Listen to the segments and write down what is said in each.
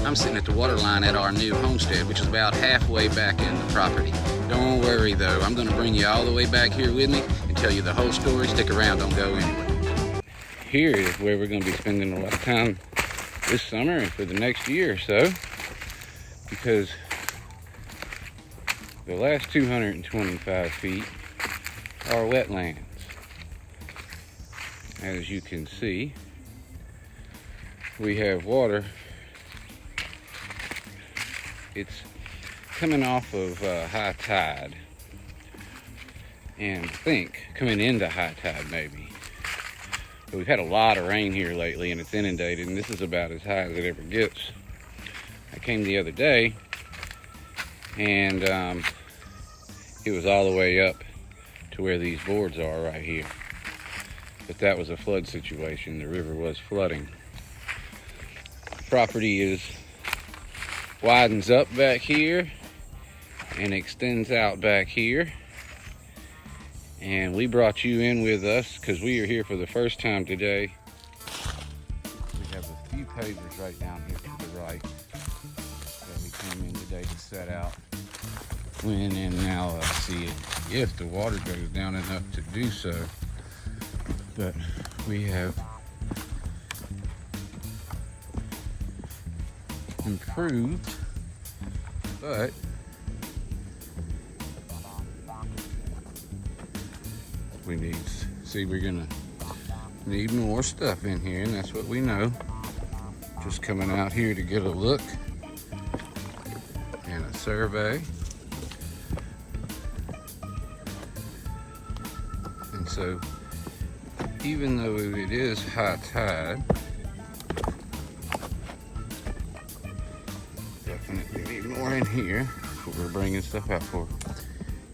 I'm sitting at the water line at our new homestead, which is about halfway back in the property. Don't worry though, I'm gonna bring you all the way back here with me and tell you the whole story. Stick around, don't go anywhere. Here is where we're gonna be spending a lot of time this summer and for the next year or so, because the last 225 feet are wetlands. As you can see, we have water. It's coming off of high tide, and I think coming into high tide maybe. But we've had a lot of rain here lately and it's inundated, and this is about as high as it ever gets. I came the other day and it was all the way up to where these boards are right here. But that was a flood situation. The river was flooding. Property widens up back here and extends out back here. And we brought you in with us because we are here for the first time today. We have a few pavers right down here to the right that we came in today to set out. When and now see if the water goes down enough to do so. But we have improved, but we need, see, we're gonna need more stuff in here, and that's what we know. Just coming out here to get a look and a survey. And so, even though it is high tide, definitely need more in here. That's what we're bringing stuff out for.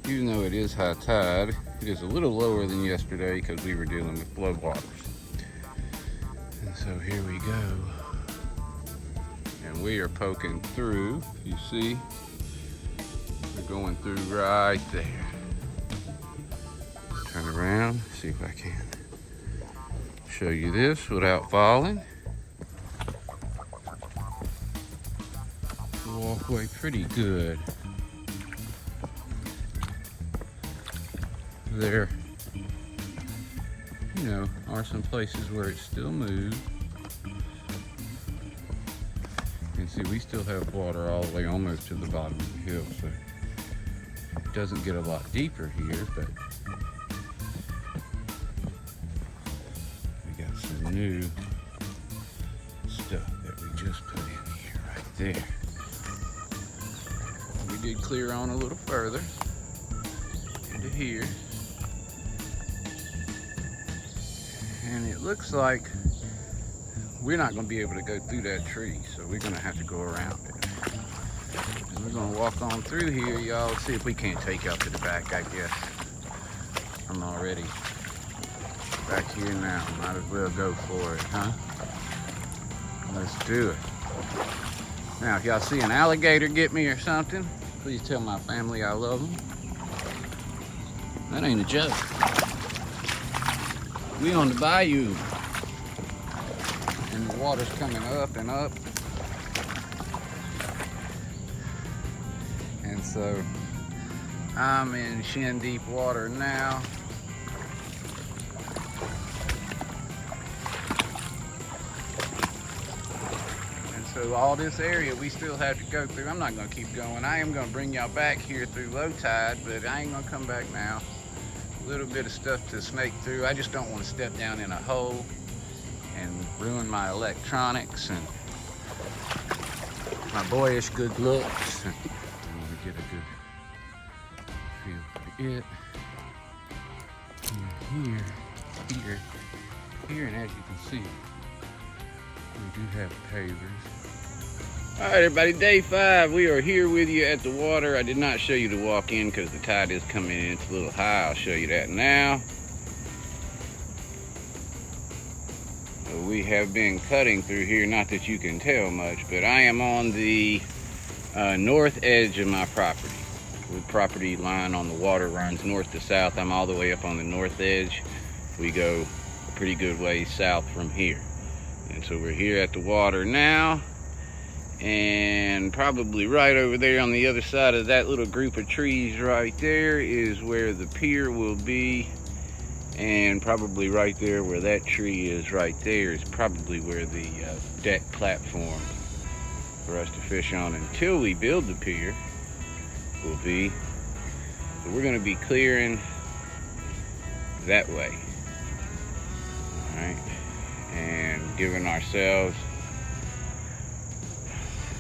Even though it is high tide, it is a little lower than yesterday because we were dealing with floodwaters. And so here we go. And we are poking through, you see, we're going through right there. Turn around, see if I can show you this without falling. The walkway pretty good. There, you know, are some places where it still moves. And see, we still have water all the way almost to the bottom of the hill, so it doesn't get a lot deeper here, but we got some new stuff that we just put in here right there. We did clear on a little further into here. And it looks like we're not going to be able to go through that tree, so we're going to have to go around it. And we're going to walk on through here, y'all. See if we can't take out to the back, I guess. I'm already back here now. Might as well go for it, huh? Let's do it. Now, if y'all see an alligator get me or something, please tell my family I love them. That ain't a joke. We on the bayou, and the water's coming up and up, and so I'm in shin deep water now. And so all this area we still have to go through. I'm not going to keep going. I am going to bring y'all back here through low tide, but I ain't going to come back now. A little bit of stuff to snake through. I just don't want to step down in a hole and ruin my electronics and my boyish good looks. And I want to get a good feel for it. Here, and as you can see, we do have pavers. All right, everybody, day 5. We are here with you at the water. I did not show you the walk in because the tide is coming in. It's a little high. I'll show you that now. We have been cutting through here. Not that you can tell much, but I am on the north edge of my property. The property line on the water runs north to south. I'm all the way up on the north edge. We go a pretty good way south from here. And so we're here at the water now. And probably right over there on the other side of that little group of trees right there is where the pier will be. And probably right there where that tree is right there is probably where the deck platform for us to fish on until we build the pier will be. So we're going to be clearing that way. All right. And giving ourselves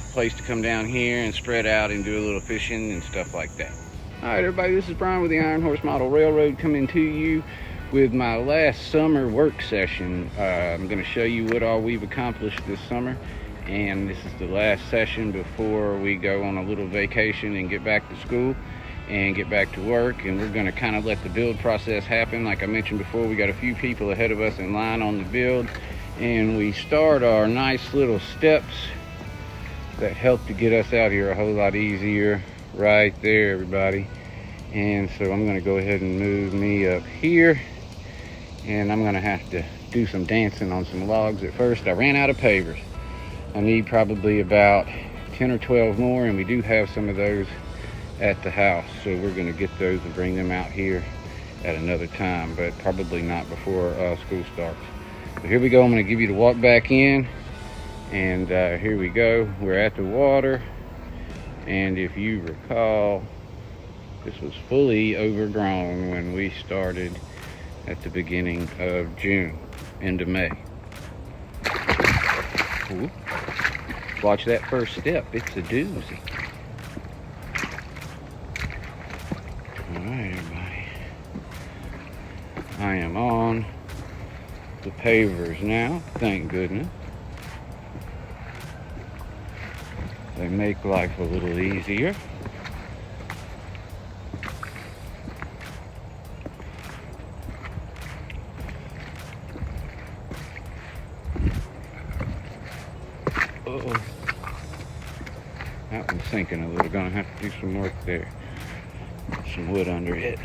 a place to come down here and spread out and do a little fishing and stuff like that. All right, everybody, this is Brian with the Iron Horse Model Railroad coming to you with my last summer work session. I'm going to show you what all we've accomplished this summer, and this is the last session before we go on a little vacation and get back to school and get back to work. And we're going to kind of let the build process happen. Like I mentioned before, we got a few people ahead of us in line on the build, and we start our nice little steps that help to get us out here a whole lot easier right there, everybody. And so I'm going to go ahead and move me up here, and I'm gonna have to do some dancing on some logs at first. I ran out of pavers. I need probably about 10 or 12 more, and we do have some of those at the house. So we're gonna get those and bring them out here at another time, but probably not before school starts. So here we go. I'm gonna give you the walk back in, and here we go. We're at the water, and if you recall, this was fully overgrown when we started at the beginning of June, end of May. Ooh. Watch that first step, it's a doozy. All right, everybody. I am on the pavers now, thank goodness. They make life a little easier. Uh-oh. That one's sinking a little. Gonna have to do some work there. Some wood under it.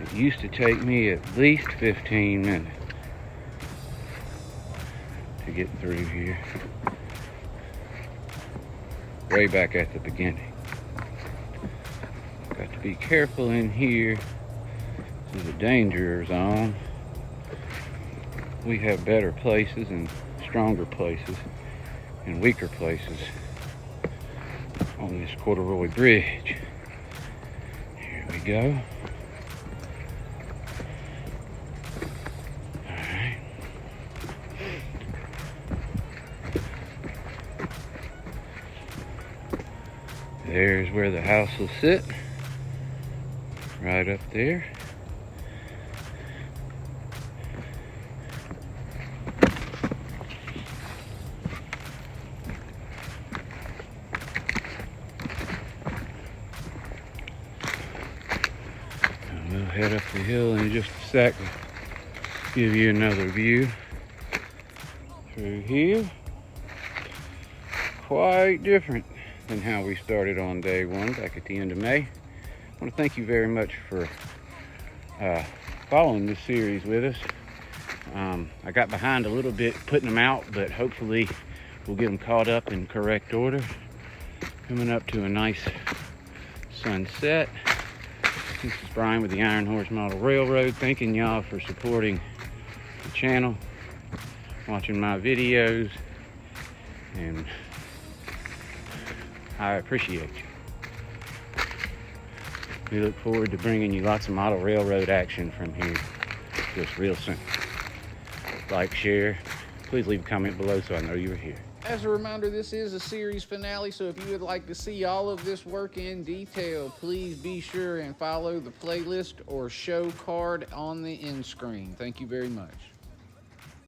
It used to take me at least 15 minutes to get through here. Way back at the beginning. Got to be careful in here. This is a danger zone. We have better places and stronger places and weaker places on this corduroy bridge. Here we go. All right. There's where the house will sit. Right up there. And we'll head up the hill in just a second. Give you another view through here. Quite different than how we started on day one back at the end of May. I want to thank you very much for following this series with us. I got behind a little bit putting them out, but hopefully we'll get them caught up in correct order. Coming up to a nice sunset. This is Brian with the Iron Horse Model Railroad. Thanking y'all for supporting the channel, watching my videos, and I appreciate you. We look forward to bringing you lots of model railroad action from here just real soon. Like, share, please leave a comment below so I know you were here. As a reminder, this is a series finale, so if you would like to see all of this work in detail, please be sure and follow the playlist or show card on the end screen. Thank you very much.